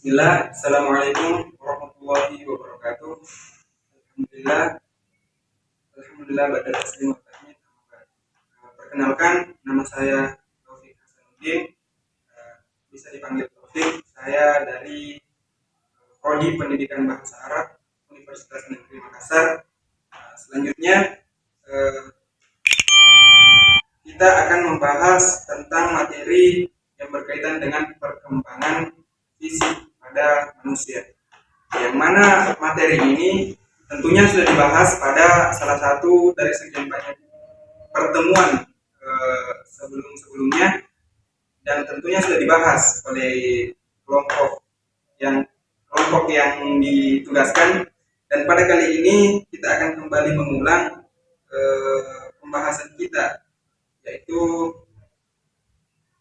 Bismillah, Assalamualaikum warahmatullahi wabarakatuh. Alhamdulillah, Alhamdulillah pada taslim wa tahmid. Perkenalkan, nama saya Taufik Hasanuddin. Bisa dipanggil Taufik. Saya dari Prodi Pendidikan Bahasa Arab Universitas Negeri Makassar. Selanjutnya kita akan membahas tentang materi yang berkaitan dengan perkembangan fisik pada manusia. Yang mana materi ini tentunya sudah dibahas pada salah satu dari sekian banyak pertemuan sebelum-sebelumnya, dan tentunya sudah dibahas oleh kelompok yang ditugaskan. Dan pada kali ini kita akan kembali mengulang pembahasan kita, yaitu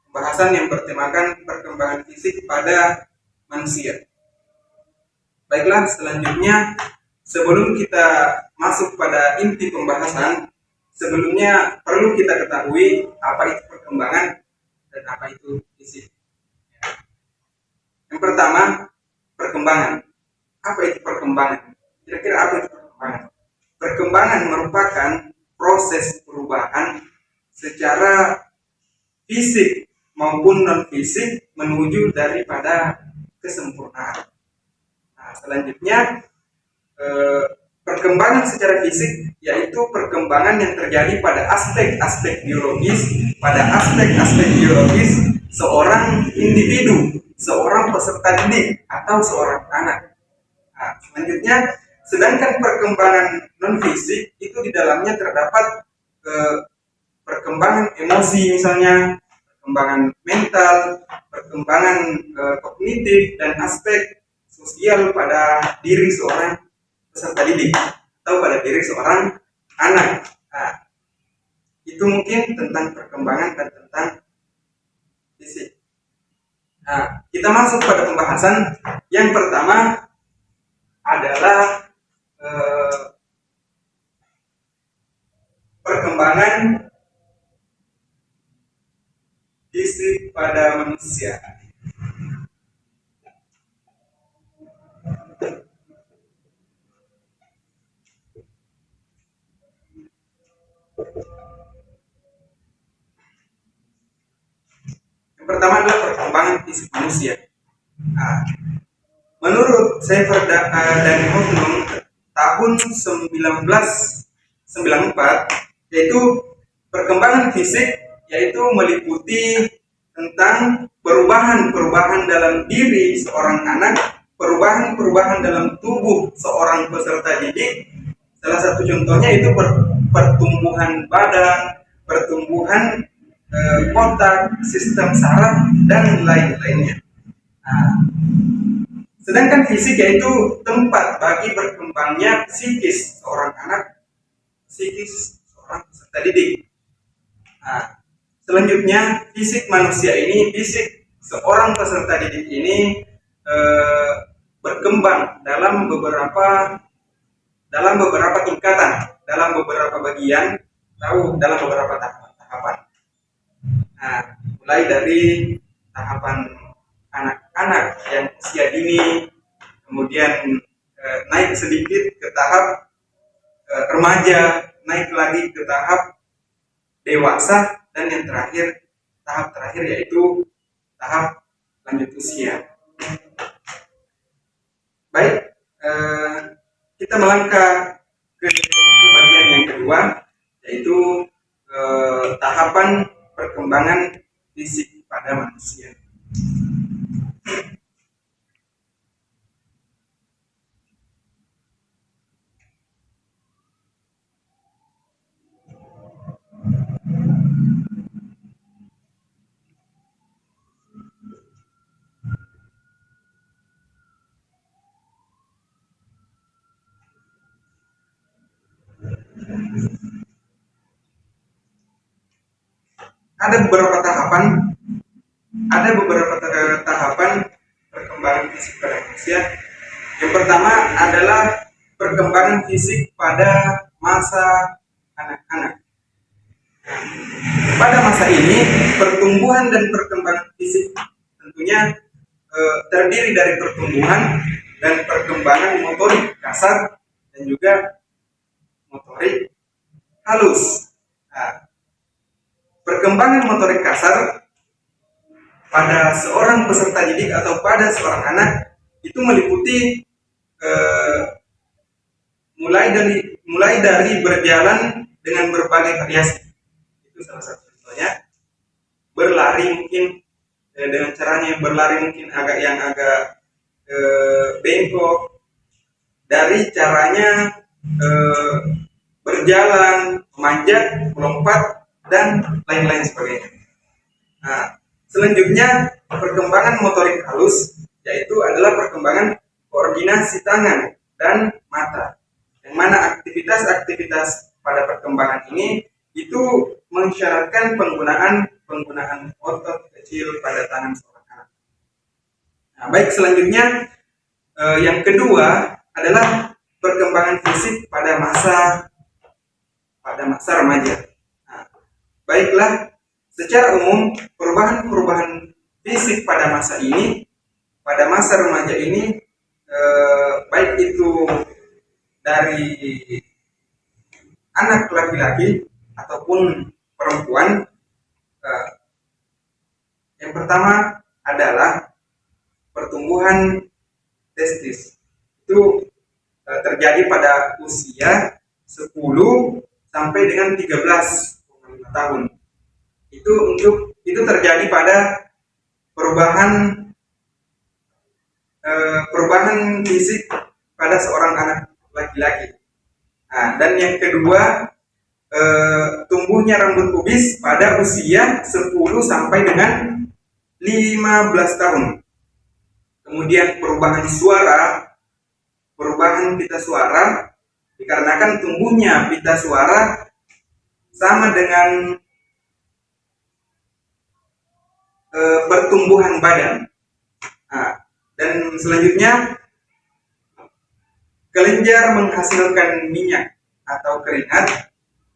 pembahasan yang bertemakan perkembangan fisik pada manusia. Baiklah, selanjutnya sebelum kita masuk pada inti pembahasan, sebelumnya perlu kita ketahui apa itu perkembangan dan apa itu fisik. Yang pertama, perkembangan. Apa itu perkembangan? Kira-kira apa itu perkembangan? Perkembangan merupakan proses perubahan secara fisik maupun non-fisik menuju daripada kesempurnaan. Nah, selanjutnya perkembangan secara fisik yaitu perkembangan yang terjadi pada aspek-aspek biologis seorang individu, seorang peserta didik atau seorang anak. Nah, selanjutnya, sedangkan perkembangan non-fisik itu di dalamnya terdapat perkembangan emosi, misalnya perkembangan mental, perkembangan kognitif, dan aspek sosial pada diri seorang peserta didik atau pada diri seorang anak. Nah, itu mungkin tentang perkembangan dan tentang fisik. Nah, kita masuk pada pembahasan. Yang pertama adalah perkembangan fisik pada manusia. Yang pertama adalah perkembangan fisik manusia. Nah, menurut Seyfried dan Hoffnung tahun 1994, yaitu perkembangan fisik yaitu meliputi tentang perubahan-perubahan dalam diri seorang anak, perubahan-perubahan dalam tubuh seorang peserta didik. Salah satu contohnya itu pertumbuhan badan, pertumbuhan otak, sistem saraf, dan lain-lainnya. Nah, sedangkan fisik yaitu tempat bagi berkembangnya psikis seorang anak, psikis seorang peserta didik. Nah, selanjutnya fisik manusia ini, fisik seorang peserta didik ini berkembang dalam beberapa tingkatan, dalam beberapa bagian, dalam beberapa tahapan. Nah, mulai dari tahapan anak-anak yang usia dini, kemudian naik sedikit ke tahap remaja, naik lagi ke tahap dewasa, dan yang terakhir, tahap terakhir yaitu tahap lanjut usia. Baik, kita melangkah ke bagian yang kedua, yaitu tahapan perkembangan fisik pada manusia. Ada beberapa tahapan perkembangan fisik pada manusia. Yang pertama adalah perkembangan fisik pada masa anak-anak. Pada masa ini, pertumbuhan dan perkembangan fisik tentunya terdiri dari pertumbuhan dan perkembangan motorik kasar dan juga motorik halus. Nah, perkembangan motorik kasar pada seorang peserta didik atau pada seorang anak itu meliputi mulai dari berjalan dengan berbagai variasi. Itu salah satu contohnya. Berlari mungkin dengan caranya berlari mungkin agak bengkok, dari caranya berjalan, memanjat, melompat, dan lain-lain sebagainya. Nah, selanjutnya perkembangan motorik halus yaitu adalah perkembangan koordinasi tangan dan mata, yang mana aktivitas-aktivitas pada perkembangan ini itu mensyaratkan penggunaan otot kecil pada tangan seorang anak. Nah, baik, selanjutnya yang kedua adalah perkembangan fisik pada masa remaja. Nah, baiklah, secara umum perubahan fisik pada masa remaja ini baik itu dari anak laki-laki ataupun perempuan, yang pertama adalah pertumbuhan testis. Itu terjadi pada usia 10 sampai dengan 13,5 tahun. Itu terjadi pada perubahan fisik pada seorang anak laki-laki. Nah, dan yang kedua, tumbuhnya rambut pubis pada usia 10 sampai dengan 15 tahun. Kemudian perubahan pita suara dikarenakan tumbuhnya pita suara sama dengan pertumbuhan badan. Nah, dan selanjutnya kelenjar menghasilkan minyak atau keringat,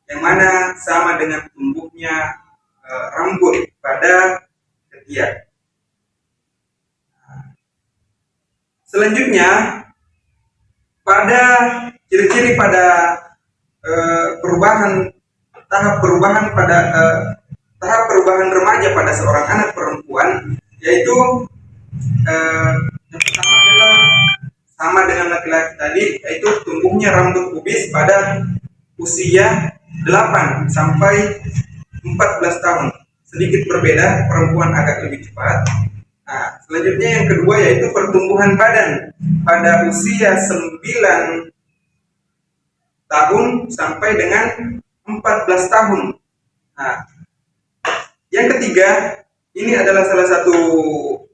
yang mana sama dengan tumbuhnya rambut pada ketiak. Selanjutnya, pada ciri-ciri pada tahap perubahan remaja pada seorang anak perempuan, yaitu yang pertama adalah sama dengan laki-laki tadi, yaitu tumbuhnya rambut pubis pada usia 8 sampai 14 tahun. Sedikit berbeda, perempuan agak lebih cepat. Nah, selanjutnya yang kedua yaitu pertumbuhan badan pada usia 9 tahun sampai dengan 14 tahun. Nah, yang ketiga, ini adalah salah satu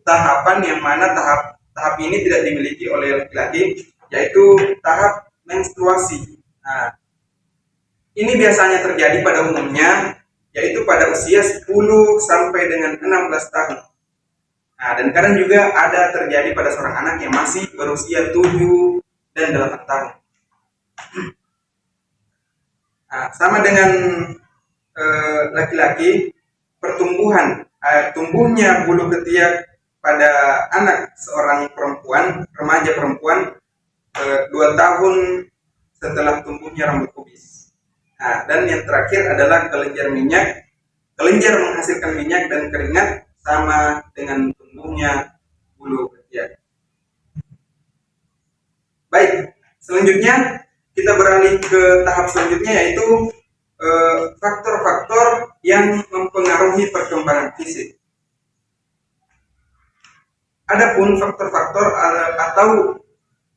tahapan yang mana tahap ini tidak dimiliki oleh laki-laki, yaitu tahap menstruasi. Nah, ini biasanya terjadi pada umumnya, yaitu pada usia 10 sampai dengan 16 tahun. Nah, dan kadang juga ada terjadi pada seorang anak yang masih berusia 7 dan 8 tahun. Nah, sama dengan laki-laki, tumbuhnya bulu ketiak pada anak seorang perempuan, remaja perempuan, 2 tahun setelah tumbuhnya rambut pubis. Nah, dan yang terakhir adalah kelenjar menghasilkan minyak dan keringat sama dengan tumbuhnya bulu ketiak. Baik, selanjutnya kita beralih ke tahap selanjutnya, yaitu faktor-faktor yang mempengaruhi perkembangan fisik. Adapun faktor-faktor atau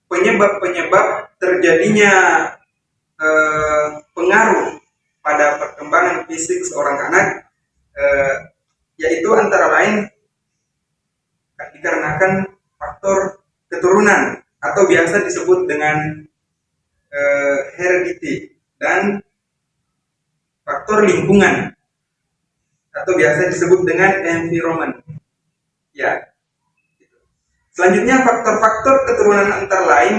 penyebab terjadinya pengaruh pada perkembangan fisik seorang anak, yaitu antara lain dikarenakan faktor keturunan atau biasa disebut dengan heredity, dan faktor lingkungan atau biasa disebut dengan environment. Ya. Selanjutnya faktor-faktor keturunan antara lain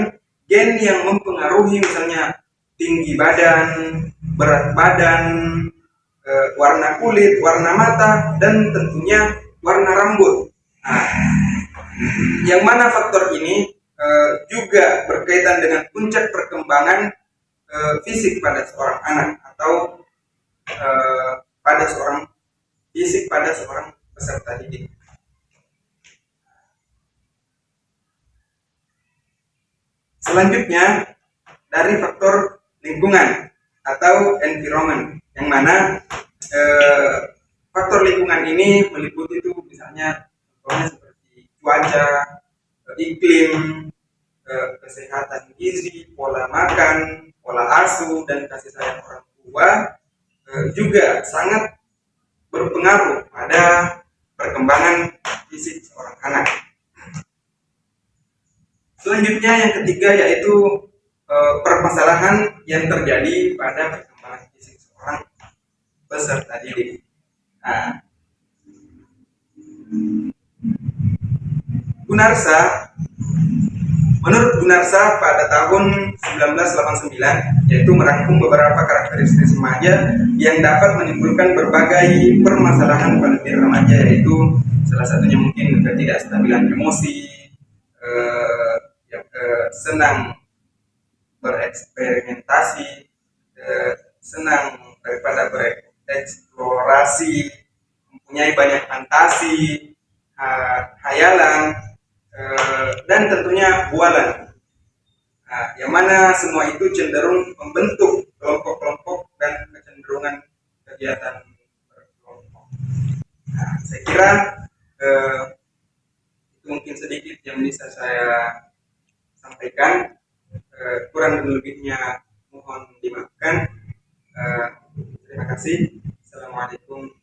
gen yang mempengaruhi, misalnya tinggi badan, berat badan, warna kulit, warna mata, dan tentunya warna rambut. Nah, yang mana faktor ini juga berkaitan dengan puncak perkembangan fisik pada seorang anak atau pada seorang fisik pada seorang peserta didik. Selanjutnya dari faktor lingkungan atau environment, yang mana faktor lingkungan ini meliputi itu misalnya contohnya seperti cuaca, iklim, kesehatan gizi, pola makan, pola asuh, dan kasih sayang orang tua juga sangat berpengaruh pada perkembangan fisik seorang anak. Selanjutnya yang ketiga yaitu permasalahan yang terjadi pada perkembangan fisik seorang peserta didik. Nah, menurut Gunarsa pada tahun 1989 yaitu merangkum beberapa karakteristik remaja yang dapat menimbulkan berbagai permasalahan pada diri remaja, yaitu salah satunya mungkin ketidakstabilan emosi, senang bereksperimentasi, senang daripada bereksplorasi, mempunyai banyak fantasi, hayalan, dan tentunya bualan. Nah, yang mana semua itu cenderung membentuk kelompok-kelompok dan kecenderungan kegiatan berkelompok. Nah, saya kira itu mungkin sedikit yang bisa saya sampaikan. Kurang dan lebihnya mohon dimaafkan. Terima kasih. Assalamualaikum